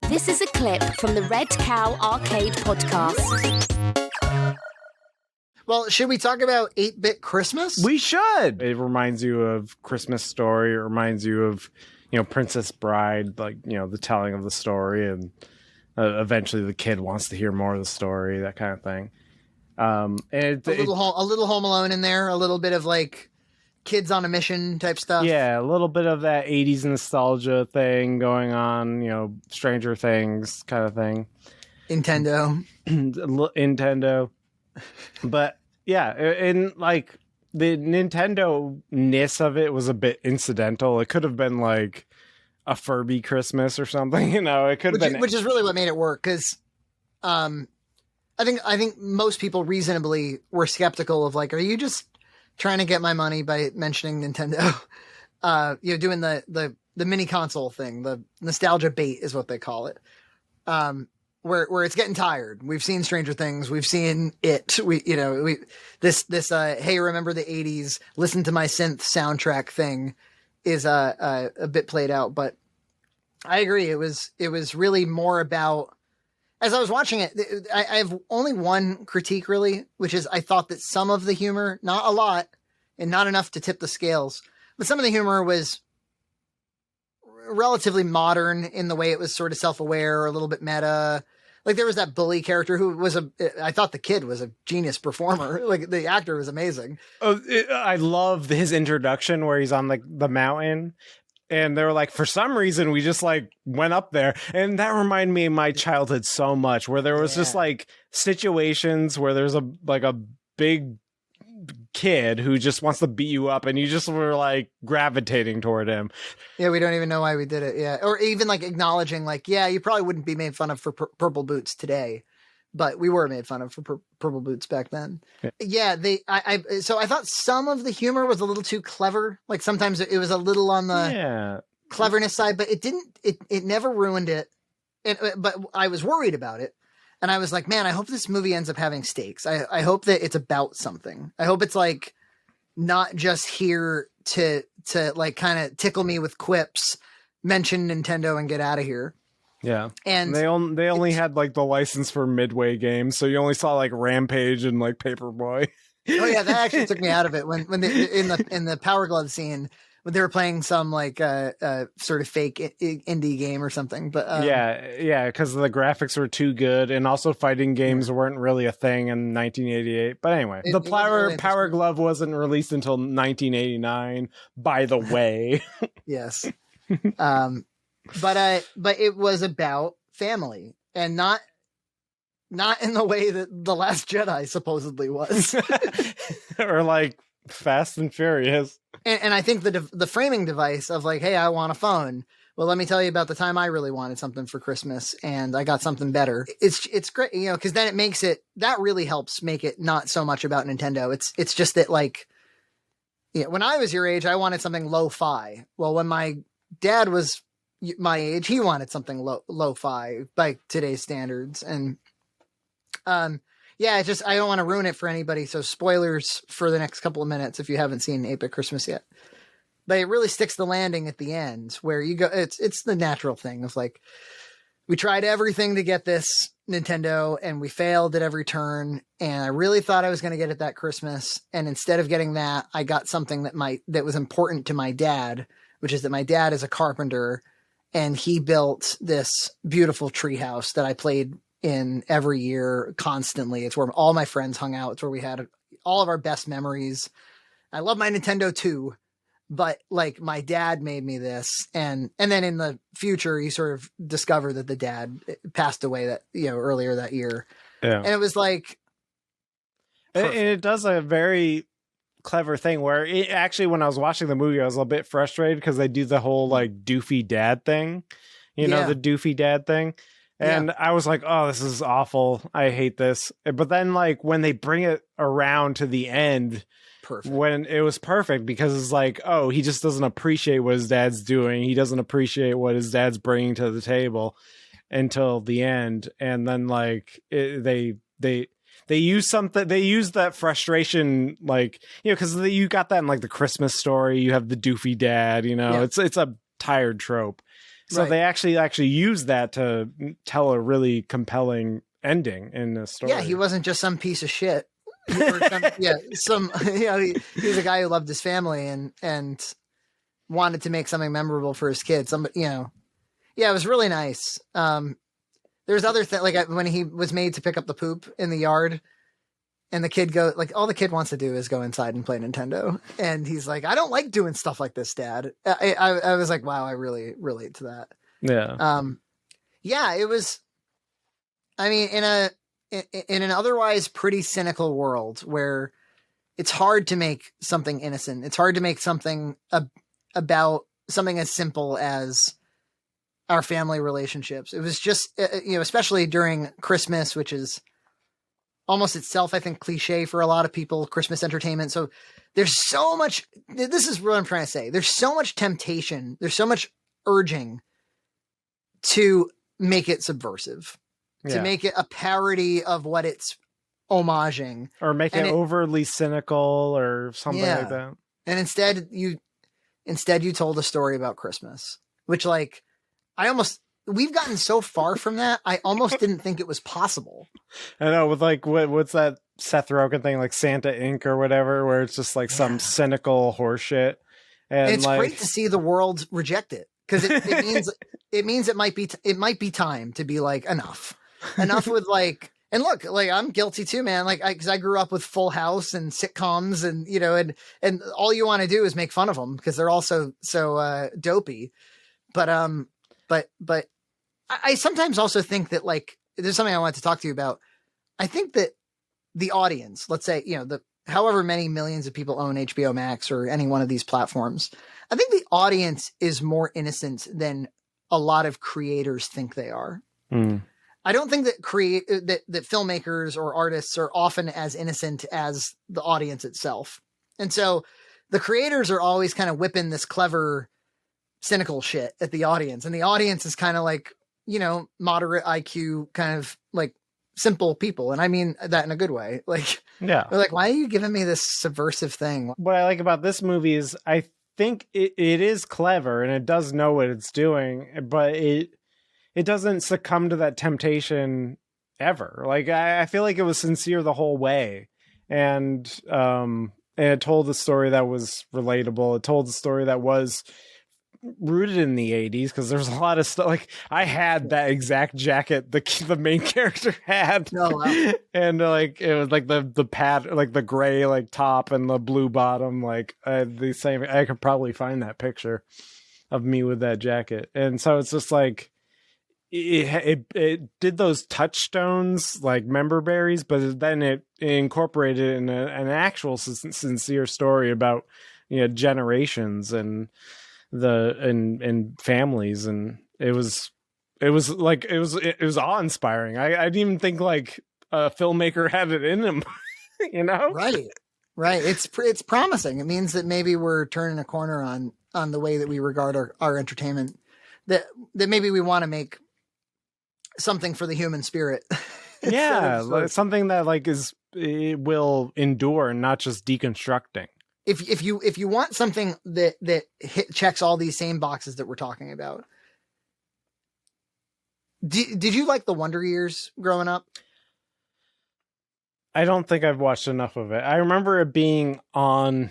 This is a clip from the Red Cow Arcade podcast. Well, should we talk about 8-Bit Christmas? We should. It reminds you of Christmas Story. It reminds you of, Princess Bride, the telling of the story, and eventually the kid wants to hear more of the story, that kind of thing. And a little Home Alone in there, a little bit of kids on a mission type stuff. Yeah, a little bit of that 80s nostalgia thing going on, Stranger Things kind of thing. Nintendo. But yeah, and the Nintendo-ness of it was a bit incidental. It could have been like a Furby Christmas or something, It could have been, which is really what made it work. Because, I think most people reasonably were skeptical of are you just trying to get my money by mentioning Nintendo? Doing the mini console thing, the nostalgia bait is what they call it. Where it's getting tired. We've seen Stranger Things. We've seen it. Hey, remember the 80s? Listen to my synth soundtrack thing is a bit played out. But I agree. It was really more about, as I was watching it, I have only one critique really, which is I thought that some of the humor, not a lot and not enough to tip the scales, but some of the humor was relatively modern in the way it was sort of self-aware, a little bit meta. There was that bully character who I thought the kid was a genius performer. The actor was amazing. Oh, I love his introduction where he's on the mountain. And they were like, for some reason, we just went up there. And that reminded me of my childhood so much, where there was just situations where there's a big kid who just wants to beat you up, and you just were gravitating toward him. Yeah, we don't even know why we did it. Yeah, or even acknowledging you probably wouldn't be made fun of for purple boots today, but we were made fun of for purple boots back then. Yeah, so I thought some of the humor was a little too clever. Sometimes it was a little on the cleverness side, but it never ruined it. But I was worried about it. And I was like, man, I hope this movie ends up having stakes. I hope that it's about something. I hope it's not just here to kind of tickle me with quips, mention Nintendo and get out of here. Yeah. And they only had the license for Midway games, so you only saw Rampage and Paperboy. Oh yeah, that actually took me out of it when they, in the Power Glove scene, when they were playing some sort of fake indie game or something. But yeah, because the graphics were too good, and also fighting games weren't really a thing in 1988. But anyway, the Power Glove wasn't released until 1989. By the way, yes, but it was about family, and not in the way that The Last Jedi supposedly was, or Fast and Furious. And I think the framing device of hey, I want a phone. Well, let me tell you about the time I really wanted something for Christmas and I got something better. It's great, because then that really helps make it not so much about Nintendo. It's just that when I was your age, I wanted something lo-fi. Well, when my dad was my age, he wanted something lo-fi by today's standards. And yeah, I don't want to ruin it for anybody. So spoilers for the next couple of minutes if you haven't seen 8-Bit Christmas yet. But it really sticks the landing at the end where you go. It's the natural thing of we tried everything to get this Nintendo and we failed at every turn. And I really thought I was going to get it that Christmas. And instead of getting that, I got something that was important to my dad, which is that my dad is a carpenter and he built this beautiful treehouse that I played in every year constantly. It's where all my friends hung out. It's where we had all of our best memories. I love my Nintendo too, but my dad made me this. And then in the future, you sort of discover that the dad passed away that, earlier that year. Yeah. And it was and it does a very clever thing where actually, when I was watching the movie, I was a bit frustrated because they do the whole doofy dad thing, the doofy dad thing. And I was like, oh, this is awful. I hate this. But then when they bring it around to the end, when it was perfect, because it's oh, he just doesn't appreciate what his dad's doing. He doesn't appreciate what his dad's bringing to the table until the end. And then they use something, they use that frustration, because you got that in the Christmas Story. You have the doofy dad, it's a tired trope. So they actually use that to tell a really compelling ending in the story. Yeah, he wasn't just some piece of shit. He's a guy who loved his family and wanted to make something memorable for his kids. Yeah, it was really nice. There's other things, like when he was made to pick up the poop in the yard, and the kid all the kid wants to do is go inside and play Nintendo, and he's like, I don't like doing stuff like this, Dad. I was like, wow, I really relate to that. Yeah. Yeah, it was. I mean, in an otherwise pretty cynical world where it's hard to make something innocent, it's hard to make something about something as simple as our family relationships. It was just, especially during Christmas, which is almost itself, I think, cliche for a lot of people, Christmas entertainment. So there's so much, this is what I'm trying to say. There's so much temptation. There's so much urging to make it subversive, to make it a parody of what it's homaging. Or make it overly cynical or something like that. And instead you told a story about Christmas, which we've gotten so far from that. I almost didn't think it was possible. I know, with what's that Seth Rogen thing, like Santa Inc. or whatever, where it's just like some cynical horseshit. And it's great to see the world reject it, because it means it might be time to be like, enough with like. And look, like, I'm guilty too, man. Like, because I grew up with Full House and sitcoms, and and all you want to do is make fun of them because they're all so dopey. But I sometimes also think that, like, there's something I want to talk to you about. I think that the audience, let's say, however many millions of people own HBO Max or any one of these platforms, I think the audience is more innocent than a lot of creators think they are. Mm. I don't think that that filmmakers or artists are often as innocent as the audience itself. And so the creators are always kind of whipping this clever, cynical shit at the audience. And the audience is kind of like, moderate IQ, kind of like simple people. And I mean that in a good way. Like, yeah, they're like, why are you giving me this subversive thing? What I like about this movie is I think it is clever and it does know what it's doing, but it doesn't succumb to that temptation ever. Like, I feel like it was sincere the whole way. And it told a story that was relatable. It told a story that was rooted in the 80s, because there's a lot of stuff. Like, I had that exact jacket the main character had. Oh, wow. And like, it was like the pad, like the gray like top and the blue bottom, like the same. I could probably find that picture of me with that jacket. And so it's just like, it did those touchstones like member berries, but then it incorporated in an actual sincere story about generations and families, and it was awe-inspiring. I didn't even think like a filmmaker had it in him. Right. It's promising. It means that maybe we're turning a corner on the way that we regard our entertainment, that maybe we want to make something for the human spirit. Yeah, something that it will endure and not just deconstructing. If you want something that checks all these same boxes that we're talking about, did you like the Wonder Years growing up? I don't think I've watched enough of it. I remember it being on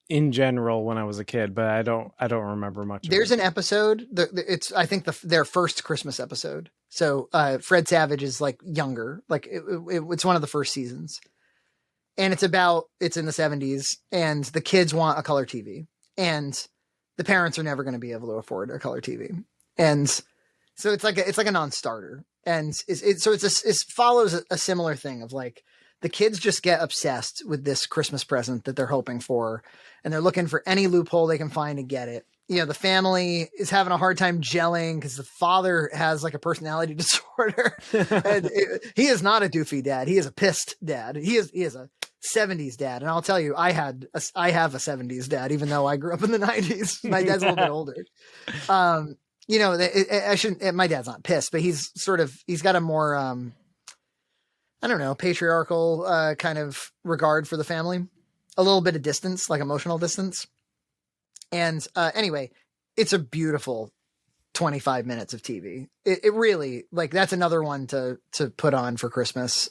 in general when I was a kid, but I don't remember much. There's an episode. It's I think their first Christmas episode. So Fred Savage is like younger, like it's one of the first seasons, and it's in the 70s, and the kids want a color TV, and the parents are never going to be able to afford a color TV, and so it's like a non-starter, and it follows a similar thing of like, the kids just get obsessed with this Christmas present that they're hoping for, and they're looking for any loophole they can find to get it. The family is having a hard time gelling because the father has like a personality disorder. And he is not a doofy dad. He is a pissed dad. He is a 70s dad. And I'll tell you, I have a 70s dad, even though I grew up in the 90s. My dad's a little bit older. I shouldn't, my dad's not pissed, but he's got a more, I don't know, patriarchal kind of regard for the family, a little bit of distance, like emotional distance. And anyway, it's a beautiful 25 minutes of TV. It really, like, that's another one to put on for Christmas.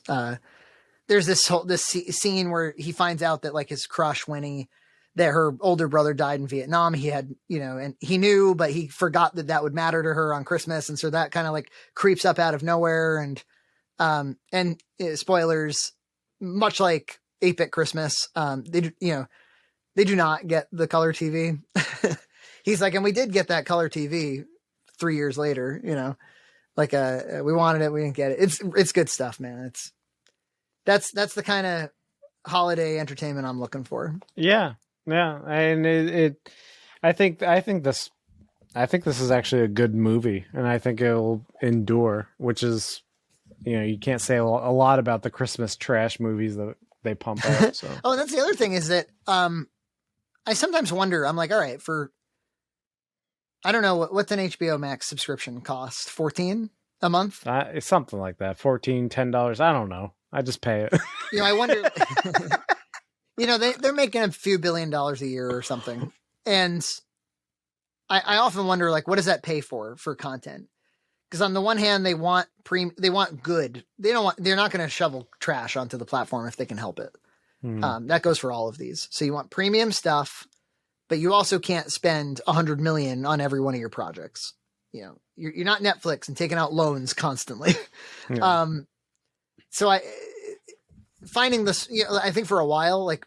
There's this scene where he finds out that like his crush, Winnie, that her older brother died in Vietnam. He had, and he knew, but he forgot that would matter to her on Christmas. And so that kind of like creeps up out of nowhere. And spoilers, much like 8-Bit Christmas, they do not get the color TV. He's like, and we did get that color TV 3 years later, we wanted it. We didn't get it. It's good stuff, man. That's the kind of holiday entertainment I'm looking for. Yeah. Yeah. And I think this is actually a good movie, and I think it'll endure, which is, you can't say a lot about the Christmas trash movies that they pump out. So. Oh, that's the other thing is that, I sometimes wonder, I'm like, all right, I don't know what's an HBO Max subscription cost, $14 a month? It's something like that. $14, $10. I don't know. I just pay it. I wonder, they're making a few $1 billion a year or something. And I often wonder, like, what does that pay for content? Because on the one hand, they want good. They're not going to shovel trash onto the platform if they can help it. That goes for all of these. So you want premium stuff, but you also can't spend $100 million on every one of your projects. You're not Netflix and taking out loans constantly. Yeah. So finding this, I think for a while, like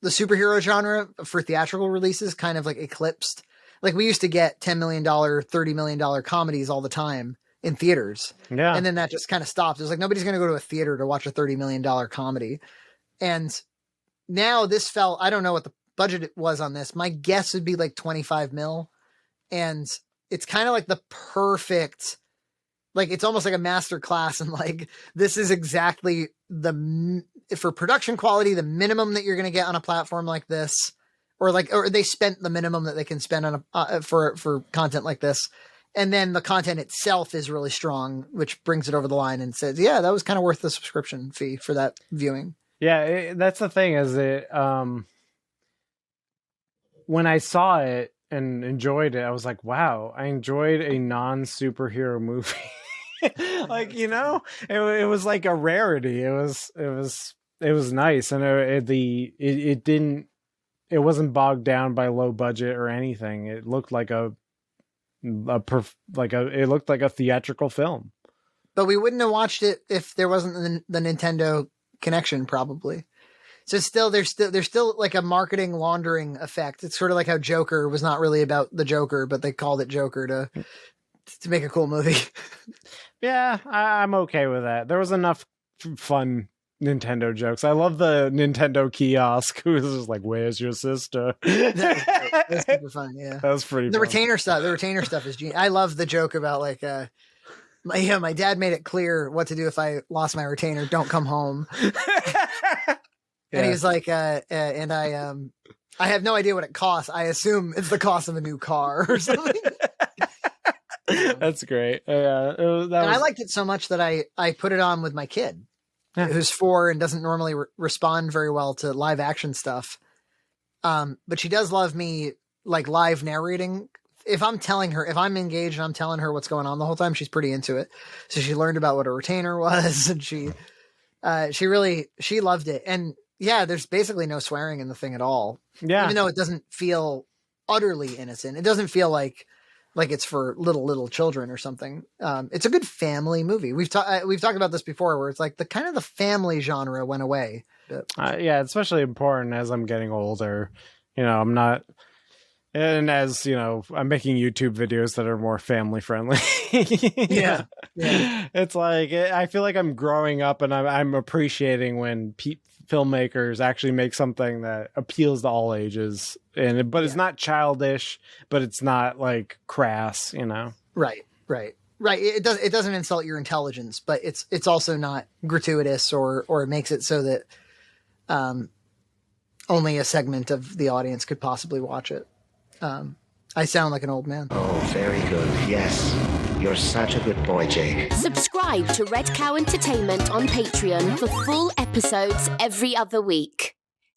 the superhero genre for theatrical releases kind of like eclipsed. Like we used to get $10 million, $30 million comedies all the time in theaters. Yeah. And then that just kind of stopped. It was like, nobody's going to go to a theater to watch a $30 million comedy. And now this I don't know what the budget was on this. My guess would be like 25 mil. And it's kind of like the perfect, like, it's almost like a master class. And like, this is exactly for production quality, the minimum that you're going to get on a platform like this, or they spent the minimum that they can spend on for content like this. And then the content itself is really strong, which brings it over the line and says, yeah, that was kind of worth the subscription fee for that viewing. Yeah. That's the thing is that, when I saw it and enjoyed it, I was like, wow, I enjoyed a non-superhero movie. Like, it was like a rarity. It was nice. And it wasn't bogged down by low budget or anything. It looked like it looked like a theatrical film. But we wouldn't have watched it if there wasn't the Nintendo connection, probably. So there's still like a marketing laundering effect. It's sort of like how Joker was not really about the Joker, but they called it Joker to make a cool movie. Yeah, I'm okay with that. There was enough fun Nintendo jokes. I love the Nintendo kiosk who was just like, "Where's your sister?" That was super fun. Yeah, that was pretty. The fun. retainer stuff is genius. I love the joke about like, my dad made it clear what to do if I lost my retainer. Don't come home. And he was like, and I have no idea what it costs. I assume it's the cost of a new car or something. That's great. Yeah, I liked it so much that I put it on with my kid, who's 4 and doesn't normally respond very well to live action stuff. But she does love me like live narrating. If I'm engaged and I'm telling her what's going on the whole time, she's pretty into it. So she learned about what a retainer was, and she loved it. And yeah, there's basically no swearing in the thing at all. Yeah. Even though it doesn't feel utterly innocent. It doesn't feel like it's for little children or something. It's a good family movie. We've talked about this before, where it's like the kind of the family genre went away. Yeah, it's especially important as I'm getting older. I'm not, and as I'm making YouTube videos that are more family friendly. Yeah. It's like I feel like I'm growing up, and I'm appreciating when filmmakers actually make something that appeals to all ages, but it's not childish, but it's not like crass, Right. It doesn't insult your intelligence, but it's also not gratuitous or it makes it so that only a segment of the audience could possibly watch it. I sound like an old man. Oh, very good. Yes. You're such a good boy, Jake. Subscribe to Red Cow Entertainment on Patreon for full episodes every other week.